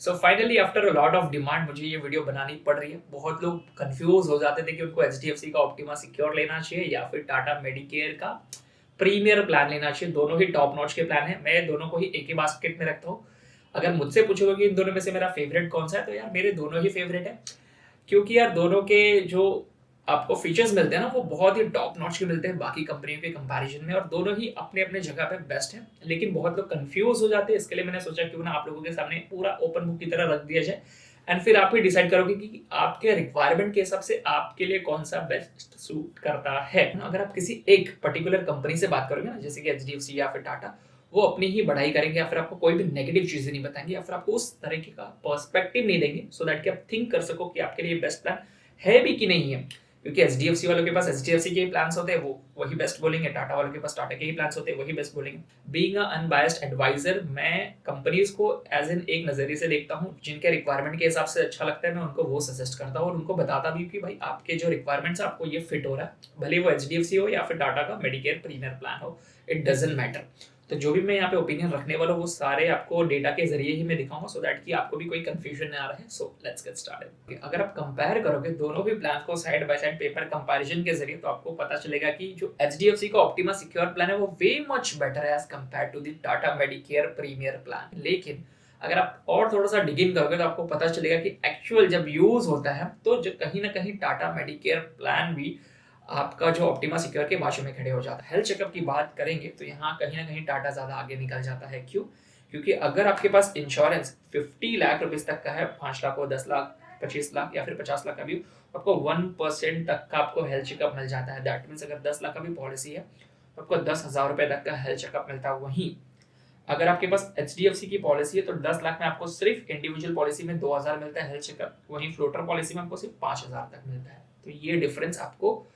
So finally after a lot of demand मुझे ये video बनानी पड़ रही है। बहुत लोग कंफ्यूज हो जाते थे कि उनको एचडीएफसी का ऑप्टिमा सिक्योर लेना चाहिए या फिर टाटा मेडिकेयर का प्रीमियर प्लान लेना चाहिए। दोनों ही टॉप नॉच के प्लान है, मैं दोनों को ही एक ही बास्केट में रखता हूँ। अगर मुझसे पूछोगे कि इन दोनों में से मेरा फेवरेट कौन सा है, तो यार मेरे दोनों ही फेवरेट है। क्योंकि यार दोनों के जो आपको फीचर्स मिलते हैं ना, वो बहुत ही टॉप नॉच के मिलते हैं बाकी कंपनियों के कंपैरिजन में, और दोनों ही अपने अपने जगह पे बेस्ट है। लेकिन बहुत लोग कंफ्यूज हो जाते हैं, इसके लिए मैंने सोचा क्यों ना आप लोगों के सामने पूरा ओपन बुक की तरह रख दिया जाए, एंड फिर आप ही डिसाइड करोगे कि आपके रिक्वायरमेंट के हिसाब से आपके लिए कौन सा बेस्ट सूट करता है। अगर आप किसी एक पर्टिकुलर कंपनी से बात करोगे ना, जैसे कि एचडीएफसी या फिर टाटा, वो अपनी ही बढ़ाई करेंगे या फिर आपको कोई भी नेगेटिव चीजें नहीं बताएंगे या फिर आपको उस तरीके का पर्सपेक्टिव नहीं देंगे, सो दैट कि आप थिंक कर सको कि आपके लिए बेस्ट प्लान है भी कि नहीं है। क्योंकि एचडीएफसी वालों के पास एचडीएफसी के ही प्लान्स होते हैं, वो वही बेस्ट बोलेंगे। टाटा वालों के पास टाटा के ही प्लान्स होते हैं, वही बेस्ट बोलेंगे। बीइंग अ अनबायस्ड एडवाइजर, मैं कंपनीज को एज एन एक नजरिए से देखता हूँ। जिनके रिक्वायरमेंट के हिसाब से अच्छा लगता है, मैं उनको वो सजेस्ट करता हूँ और उनको बताता भी कि भाई आपके जो रिक्वायरमेंट्स है आपको ये फिट हो रहा है, भले वो एचडीएफसी हो या फिर टाटा का मेडिकेयर प्रीमियर प्लान हो, इट डजंट मैटर। तो जो भी मैं यहाँ पे ओपिनियन रखने वाला हूँ वो सारे आपको डेटा के जरिए ही मैं दिखाऊंगा, सो दैट कि आपको भी कोई कंफ्यूजन नहीं आ रहा है। So let's get started. अगर आप कंपेयर करोगे दोनों भी प्लान को side by side paper comparison के जरिए, तो आपको पता चलेगा कि जो एचडीएफसी का ऑप्टिमा सिक्योर प्लान है वो वे मच बेटर है as compared to the Tata medicare premier plan. लेकिन अगर आप और थोड़ा सा डिग इन करोगे तो आपको पता चलेगा कि एक्चुअल जब यूज होता है तो जो कहीं ना कहीं टाटा मेडिकेयर प्लान भी आपका जो ऑप्टिमा सिक्योर के बाजू में खड़े हो जाता है। हेल्थ चेकअप की बात करेंगे तो यहाँ कहीं ना कहीं टाटा ज्यादा आगे निकल जाता है। क्यों? क्योंकि अगर आपके पास इंश्योरेंस 50 लाख रुपीस तक का है, 5 लाख हो, 10 लाख, 25 लाख या फिर 50 लाख का भी, आपको 1% तक का आपको हेल्थ चेकअप मिल जाता है। दैट मीन्स अगर 10 लाख का भी पॉलिसी है तो आपको 10,000 रुपए तक का हेल्थ चेकअप मिलता है। वहीं अगर आपके पास एचडीएफसी की पॉलिसी है तो 10 लाख में आपको सिर्फ इंडिविजुअल पॉलिसी में 2,000 मिलता है हेल्थ चेकअप, वहीं फ्लोटर पॉलिसी में आपको सिर्फ 5,000 तक मिलता है। तो ये डिफरेंस आपको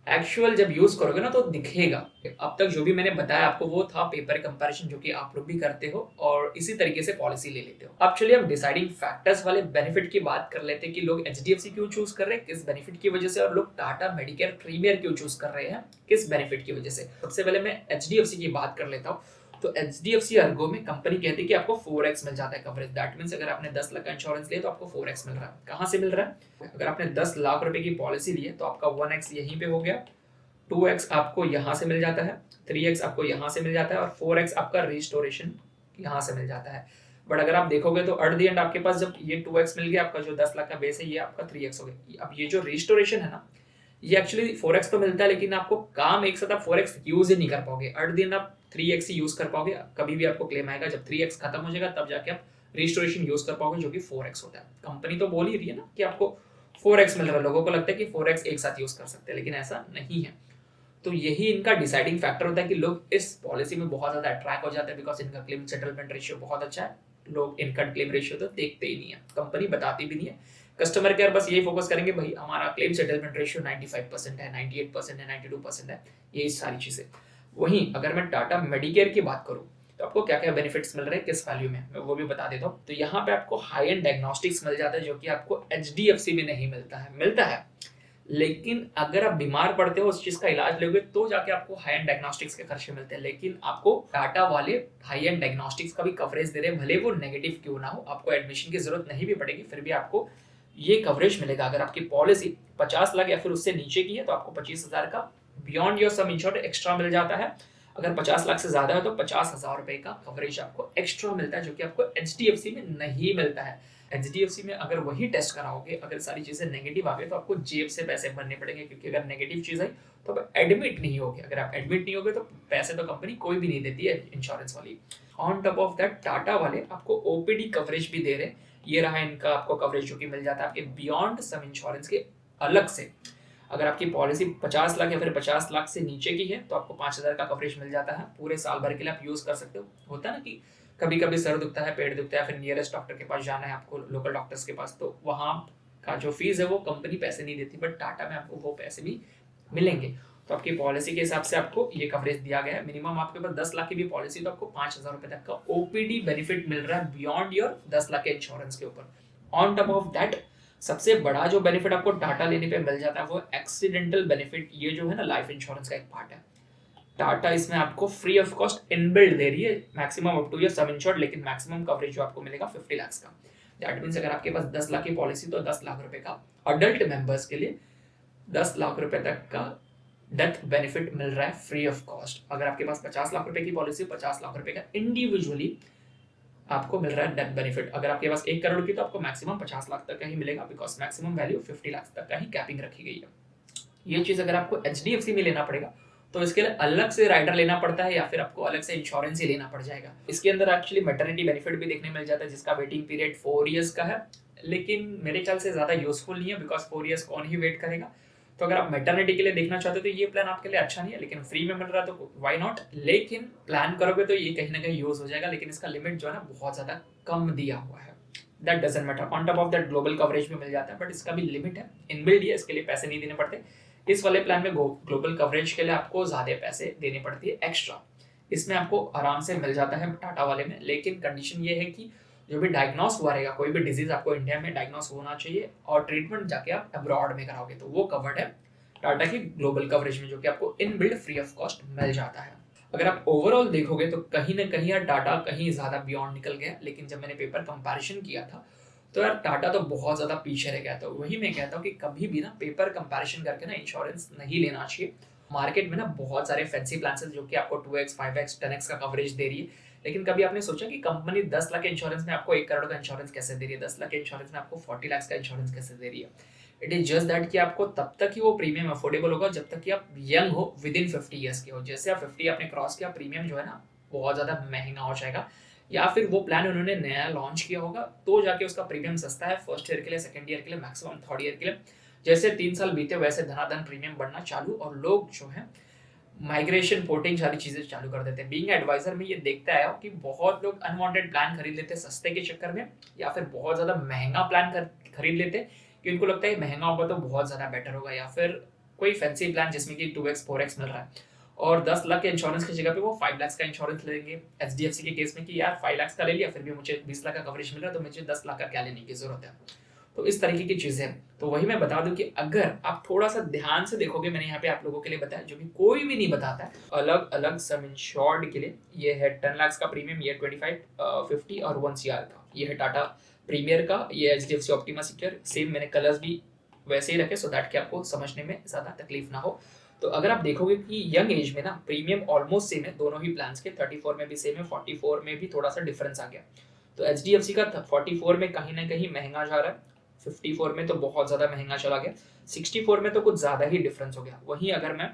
एक्चुअल जब यूज करोगे ना तो दिखेगा। अब तक जो भी मैंने बताया आपको वो था पेपर कंपैरिजन, जो कि आप लोग भी करते हो और इसी तरीके से पॉलिसी ले लेते हो। अब चलिए हम डिसाइडिंग फैक्टर्स वाले बेनिफिट की बात कर लेते हैं कि लोग एचडीएफसी क्यों चूज कर रहे हैं, किस बेनिफिट की वजह से, और लोग टाटा मेडिकेयर प्रीमियर क्यों चूज कर रहे हैं, किस बेनिफिट की वजह से। सबसे पहले मैं एचडीएफसी की बात कर लेता हूँ। तो एचडीएफसी अर्गो में कंपनी कहती है कि आपको 4x मिल जाता है कवरेज। दैट मीन्स अगर आपने 10 लाख का इंश्योरेंस लिया तो आपको 4x मिल रहा है। कहां से मिल रहा है? अगर आपने 10 लाख रुपए की पॉलिसी ली है तो आपका 1x यहीं पे हो गया, 2x आपको यहां से मिल जाता है, 3x आपको यहां से मिल जाता है, और 4x आपका रिस्टोरेशन यहां से मिल जाता है। बट अगर आप देखोगे तो एट द एंड आपके पास जब ये 2x मिल गया, आपका जो 10 लाख का बेस है ये आपका 3x हो गया। अब ये जो रिस्टोरेशन है ना, ये एक्चुअली 4x तो मिलता है, लेकिन आपको काम एक साथ आप 4x यूज ही नहीं कर पाओगे। एट द एंड आप 3x ही यूज कर पाओगे। कभी भी आपको क्लेम आएगा जब 3x खत्म हो जाएगा, तब जाके आप रिस्टोरेशन यूज कर पाओगे, जो कि 4x होता है। कंपनी तो बोल ही रही है ना कि आपको 4x मिल रहा है, लोगों को लगता है कि 4x एक साथ यूज कर सकते हैं, लेकिन ऐसा नहीं है। तो यही इनका डिसाइडिंग फैक्टर होता है कि लोग इस पॉलिसी में बहुत ज्यादा अट्रैक्ट हो जाते हैं, बिकॉज इनका क्लेम सेटलमेंट रेशियो बहुत अच्छा है। लोग इनका क्लेम रेशियो तो देखते ही नहीं है, कंपनी बताती भी नहीं है। कस्टमर केयर बस यही फोकस करेंगे, भाई हमारा क्लेम सेटलमेंट रेशियो 95% है, 98% है, 92% है, यही सारी चीजें। वहीं अगर मैं टाटा मेडिकेयर की बात करूं तो आपको क्या क्या बेनिफिट्स मिल रहे हैं, किस वैल्यू में, मैं वो भी बता देता हूँ। तो यहाँ पे आपको हाई एंड डायग्नोस्टिक्स मिल जाता है, जो कि आपको एचडीएफसी में नहीं मिलता है। मिलता है, लेकिन अगर आप बीमार पड़ते हो, उस चीज का इलाज लोगे, तो जाके आपको हाई एंड डायग्नोस्टिक्स के खर्चे मिलते हैं। लेकिन आपको टाटा वाले हाई एंड डायग्नोस्टिक्स का भी कवरेज दे रहे हैं, भले वो नेगेटिव क्यों ना हो। आपको एडमिशन की जरूरत नहीं भी पड़ेगी, फिर भी आपको ये कवरेज मिलेगा। अगर आपकी पॉलिसी 50 लाख या फिर उससे नीचे की है तो आपको 25,000 का beyond your sum insured extra मिल जाता है। अगर 50 लाख से ज्यादा है तो 50,000 रुपए का कवरेज आपको एक्स्ट्रा मिलता है, जो कि आपको एचडीएफसी में नहीं मिलता है। एचडीएफसी में अगर वही टेस्ट कराओगे, अगर सारी चीजें नेगेटिव आ गई तो आपको जेब से पैसे भरने पड़ेंगे, क्योंकि अगर नेगेटिव चीज आई तो आप एडमिट नहीं होगे। अगर आप एडमिट नहीं होगे तो पैसे तो कंपनी कोई भी नहीं देती है इंश्योरेंस वाली। On top of that Tata वाले आपको ओपीडी कवरेज भी दे रहे हैं। ये रहा इनका आपको कवरेज, जो कि मिल जाता है आपके बियॉन्ड सम इंश्योरेंस के अलग से। अगर आपकी पॉलिसी 50 लाख या फिर 50 लाख से नीचे की है तो आपको 5,000 का कवरेज मिल जाता है, पूरे साल भर के लिए आप यूज कर सकते हो। होता है ना कि कभी कभी सर दुखता है, पेट दुखता है, फिर नियरेस्ट डॉक्टर के पास जाना है आपको, लोकल डॉक्टर्स के पास, तो वहां का जो फीस है वो कंपनी पैसे नहीं देती, बट टाटा में आपको वो पैसे भी मिलेंगे। तो आपकी पॉलिसी के हिसाब से आपको ये कवरेज दिया गया है। मिनिमम आपके पास 10 लाख की भी पॉलिसी तो आपको 5,000 रुपए तक का ओपीडी बेनिफिट मिल रहा है बियॉन्ड योर 10 लाख के इंश्योरेंस के ऊपर। ऑन टॉप ऑफ दैट सबसे बड़ा जो बेनिफिट आपको टाटा लेने पे मिल जाता है वो एक्सीडेंटल बेनिफिट। ये जो है ना लाइफ इंश्योरेंस का एक पार्ट है। टाटा इसमें आपको फ्री ऑफ कॉस्ट इनबिल्ड दे रही है, maximum up to your sum insured, लेकिन मैक्सिमम कवरेज जो आपको मिलेगा 50 लाख का। दैट मीन्स अगर आपके पास 10 लाख की पॉलिसी तो 10 लाख रुपए का अडल्ट मेंबर्स के लिए 10 लाख रुपए तक का डेथ बेनिफिट मिल रहा है फ्री ऑफ कॉस्ट। अगर आपके पास 50 लाख रुपए की पॉलिसी, 50 लाख रुपए का इंडिविजुअली आपको मिल रहा है डेथ बेनिफिट। अगर आपके पास 1 करोड़ की तो आपको मैक्सिमम 50 लाख तक का ही मिलेगा, बिकॉज मैक्सिमम वैल्यू 50 लाख तक का ही कैपिंग रखी गई है। ये चीज अगर आपको HDFC में लेना पड़ेगा तो इसके लिए अलग से राइडर लेना पड़ता है या फिर आपको अलग से इंश्योरेंस ही लेना पड़ जाएगा। इसके अंदर एक्चुअली मैटरनिटी बेनिफिट भी देखने मिल जाता है जिसका वेटिंग पीरियड 4 इयर्स का है, लेकिन मेरे ख्याल से ज्यादा यूजफुल नहीं है बिकॉज 4 इयर्स कौन ही वेट करेगा। तो अगर आप मैटरनिटी के लिए देखना चाहते हो तो ये प्लान आपके लिए अच्छा नहीं है, लेकिन फ्री में मिल रहा है तो व्हाई नॉट। लेकिन प्लान करोगे तो ये कहीं ना कहीं यूज हो जाएगा, लेकिन इसका लिमिट जो है ना बहुत ज्यादा कम दिया हुआ है। That doesn't matter. On top of that global coverage भी मिल जाता है, बट इसका भी लिमिट है, इनबिल्ड है, इसके लिए पैसे नहीं देने पड़ते। इस वाले प्लान में ग्लोबल कवरेज के लिए आपको ज्यादा पैसे देने पड़ती है एक्स्ट्रा। इसमें आपको आराम से मिल जाता है टाटा वाले में, लेकिन कंडीशन ये है कि जो भी डायग्नोस हुआ रहेगा, कोई भी डिजीज आपको इंडिया में डायग्नोस होना चाहिए और ट्रीटमेंट जाके आप अब्रॉड में कराओगे तो वो कवर्ड है टाटा की ग्लोबल कवरेज में, जो कि आपको इनबिल्ड फ्री ऑफ कॉस्ट मिल जाता है। अगर आप ओवरऑल देखोगे तो कहीं ना कहीं यार टाटा कहीं ज्यादा बियॉन्ड निकल गया, लेकिन जब मैंने पेपर कंपैरिजन किया था तो यार टाटा तो बहुत ज्यादा पीछे रह गया था। वही मैं कहता हूँ कि कभी भी ना पेपर कंपैरिजन करके ना इंश्योरेंस नहीं लेना चाहिए। मार्केट में ना बहुत सारे फैंसी प्लान्स हैं जो कि आपको 2x 5x 10x का कवरेज दे रही है, लेकिन कभी आपने सोचा कि कंपनी 10 लाख के इंश्योरेंस में आपको 1 करोड़ का इंश्योरेंस कैसे दे रही है, 10 लाख के इंश्योरेंस में आपको 40 लाख का इंश्योरेंस कैसे दे रही है। इट इज जस्ट दैट कि आपको तब तक ही वो प्रीमियम अफोर्डेबल होगा जब तक कि आप यंग हो, विद इन 50 ईयर्स के हो। जैसे आप 50 आपने क्रॉस किया, प्रीमियम जो है ना बहुत ज्यादा महंगा हो जाएगा, या फिर वो प्लान उन्होंने नया लॉन्च किया होगा तो जाके उसका प्रीमियम सस्ता है फर्स्ट ईयर के लिए, सेकंड ईयर के लिए, मैक्सिमम थर्ड ईयर के लिए। जैसे 3 साल बीते वैसे धनाधन प्रीमियम बढ़ना चालू और लोग जो है माइग्रेशन, पोर्टिंग सारी चीजें चालू कर देते हैं। बीइंग एडवाइजर में ये देखता है कि बहुत लोग अनवांटेड प्लान खरीद लेते हैं सस्ते के चक्कर में, या फिर बहुत ज्यादा महंगा प्लान खरीद लेते हैं कि उनको लगता है महंगा होगा तो बहुत ज्यादा बेटर होगा, या फिर कोई फैंसी प्लान जिसमें कि 2x 4x मिल रहा है और 10 लाख के इंश्योरेंस की जगह पे वो 5 लाख का इंश्योरेंस लेंगे। HDFC के केस में कि यार 5 लाख का ले लिया फिर भी मुझे 20 लाख का कवरेज मिल रहा है तो मुझे 10 लाख का क्या लेने की जरूरत है। तो इस तरीके की चीजें हैं। तो वही मैं बता दूं कि अगर आप थोड़ा सा ध्यान से देखोगे, मैंने यहाँ पे आप लोगों के लिए बताया जो कि कोई भी नहीं बताता है, अलग अलग सम इंश्योर्ड के लिए ये है 10 लाख का प्रीमियम, ये 25, 50 और 1 CR का, ये है टाटा प्रीमियर का, ये HDFC ऑप्टिमा सिक्योर। सेम मैंने कलर्स भी वैसे ही रखे सो दैट कि आपको समझने में ज्यादा तकलीफ ना हो। तो अगर आप देखोगे कि यंग एज में ना प्रीमियम ऑलमोस्ट सेम है दोनों ही प्लान्स के, 34 में भी सेम है, 44 में भी थोड़ा सा डिफरेंस आ गया। तो HDFC का 44 में कहीं ना कहीं महंगा जा रहा है, 54 में तो बहुत ज्यादा महंगा चला गया, 64 में तो कुछ ज्यादा ही डिफरेंस हो गया। वहीं अगर मैं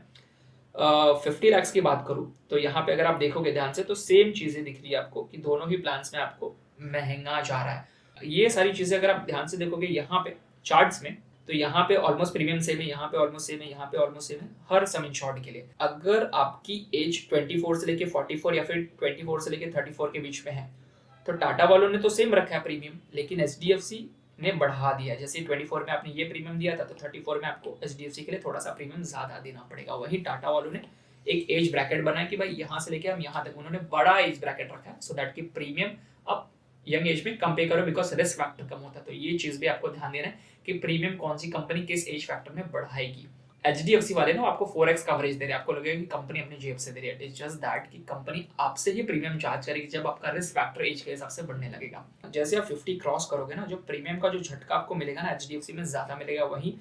50 लाख की बात करूं तो यहाँ पे अगर आप देखोगे ध्यान से तो सेम चीजें दिख रही है आपको कि दोनों ही प्लान्स में आपको महंगा जा रहा है। ये सारी चीजें अगर आप ध्यान से देखोगे यहाँ पे चार्ट्स में, तो यहाँ पे ऑलमोस्ट प्रीमियम सेम है, यहाँ पे ऑलमोस्ट सेम है, यहाँ पे ऑलमोस्ट सेम है हर सम इंश्योर्ड के लिए। अगर आपकी एज 24 से लेके 44 या फिर 24 से लेके 34 के बीच में है तो टाटा वालों ने तो सेम रखा है प्रीमियम, लेकिन HDFC ने बढ़ा दिया। जैसे 24 में आपने ये प्रीमियम दिया था तो 34 में आपको HDFC के लिए थोड़ा सा प्रीमियम ज्यादा देना पड़ेगा। वही टाटा वालों ने एक एज ब्रैकेट बनाया कि भाई यहाँ से लेके हम यहाँ तक, उन्होंने बड़ा एज ब्रैकेट रखा है सो दैट की प्रीमियम आप यंग एज में कम पे करो बिकॉज रिस्क फैक्टर कम होता है। तो ये चीज भी आपको ध्यान देना है कि प्रीमियम कौन सी कंपनी किस एज फैक्टर में बढ़ाएगी। HDFC वाले ना आपको 4x कवरेज दे रहे हैं, आपको लगेगा कि कंपनी अपनी जेब से दे रही है। इट्स जस्ट दैट कि कंपनी आपसे ही प्रीमियम चार्ज करेगी जब आपका रिस्क फैक्टर एज के हिसाब से बढ़ने लगेगा। जैसे आप 50 क्रॉस करोगे ना, जो प्रीमियम का जो झटका आपको मिलेगा ना HDFC में ज्यादा मिलेगा, वही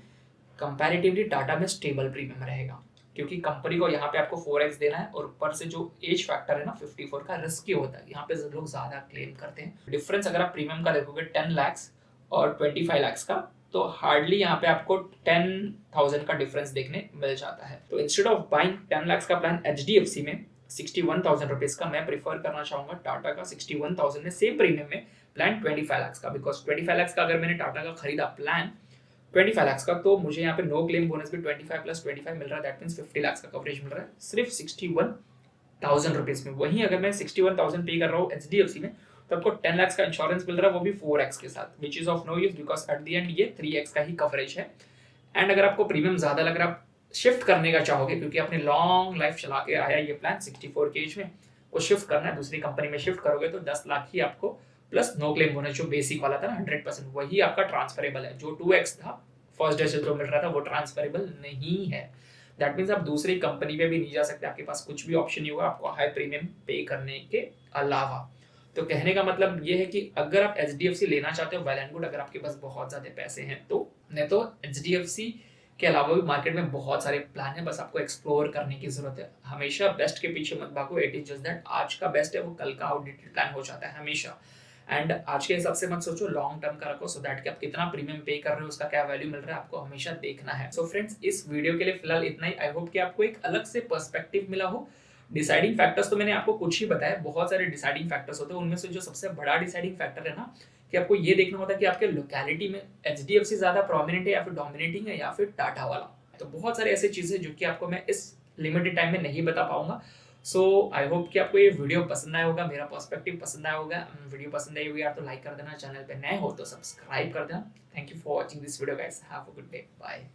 कंपैरेटिवली टाटा में स्टेबल प्रीमियम रहेगा, क्योंकि कंपनी को यहाँ पे आपको 4x देना है और ऊपर से जो एज फैक्टर है ना 54 का रिस्की होता है, यहाँ पे लोग ज्यादा क्लेम करते हैं। डिफरेंस अगर आप प्रीमियम का देखोगे 10 लाख और 25 लाख का, तो हार्डली यहाँ पे आपको 10,000 का डिफरेंस देखने मिल जाता है। तो इंस्टेड ऑफ बाइंग 10 लाख का प्लान HDFC में 61,000 रुपीज का, मैं प्रीफर करना चाहूंगा टाटा का 61,000 में सेम प्रीमियम में प्लान 25 लाख का, बिकॉज 25 लाख का अगर मैंने टाटा का खरीदा प्लान 25 लाख का तो मुझे यहाँ पे नो क्लेम बोनस भी 25 प्लस 25 मिल रहा है, दैट मीन्स 50 लाख का कवरेज मिल रहा है सिर्फ 61,000 रुपीज में। वहीं अगर मैं 61,000 पे कर रहा हूँ HDFC में तो आपको 10 लाख का इंश्योरेंस मिल रहा है, वो भी 4x के साथ, which is of no use because at the end ये 3x का ही कवरेज है। एंड अगर आपको प्रीमियम ज्यादा लग रहा है, आप शिफ्ट करने का चाहोगे क्योंकि आपने लॉन्ग लाइफ चला के आया ये प्लान 64 के एज में, को शिफ्ट करना है दूसरी कंपनी में शिफ्ट करोगे तो 10 लाख ही आपको प्लस नो क्लेम बोनस जो बेसिक वाला था ना 100%, वही आपका ट्रांसफरेबल है। जो 2x था फर्स्ट डे से जो मिल रहा था वो ट्रांसफरेबल नहीं है। दैट मीन्स आप दूसरी कंपनी में भी नहीं जा सकते, आपके पास कुछ भी ऑप्शन नहीं होगा आपको हाई प्रीमियम पे करने के अलावा। तो कहने का मतलब ये है कि अगर आप HDFC लेना चाहते हो वेल एंड गुड, अगर आपके पास बहुत ज्यादा पैसे हैं तो। नहीं तो HDFC के अलावा भी मार्केट में बहुत सारे प्लान है, बस आपको एक्सप्लोर करने की जरूरत है। हमेशा बेस्ट के पीछे मत भागो, इट इज जस्ट दैट आज का बेस्ट है वो कल का आउटडेटेड प्लान हो जाता है हमेशा। एंड आज के हिसाब से मत सोचो, लॉन्ग टर्म का रखो, सो दैट कि आप कितना प्रीमियम पे कर रहे हो, उसका क्या वैल्यू मिल रहा है, आपको हमेशा देखना है। सो फ्रेंड्स, इस वीडियो के लिए फिलहाल इतना ही। आई होप कि आपको एक अलग से पर्सपेक्टिव मिला हो। डिसाइडिंग फैक्टर्स तो मैंने आपको कुछ ही बताया, बहुत सारे डिसाइडिंग फैक्टर्स होते हैं, उनमें से जो सबसे बड़ा डिसाइडिंग फैक्टर है ना, कि आपको ये देखना होता है कि आपके लोकेलिटी में HDFC ज्यादा प्रोमिनेंट है या फिर डोमिनेटिंग है या फिर टाटा वाला। तो बहुत सारी ऐसी चीजें जो कि आपको मैं इस लिमिटेड टाइम में नहीं बता पाऊंगा। सो आई होप कि आपको ये वीडियो पसंद आया होगा, मेरा पर्सपेक्टिव पसंद आया होगा। वीडियो पसंद आई होगी यार तो लाइक कर देना, चैनल पे नए हो तो सब्सक्राइब कर देना। Thank you for watching this video guys, have a good day, bye.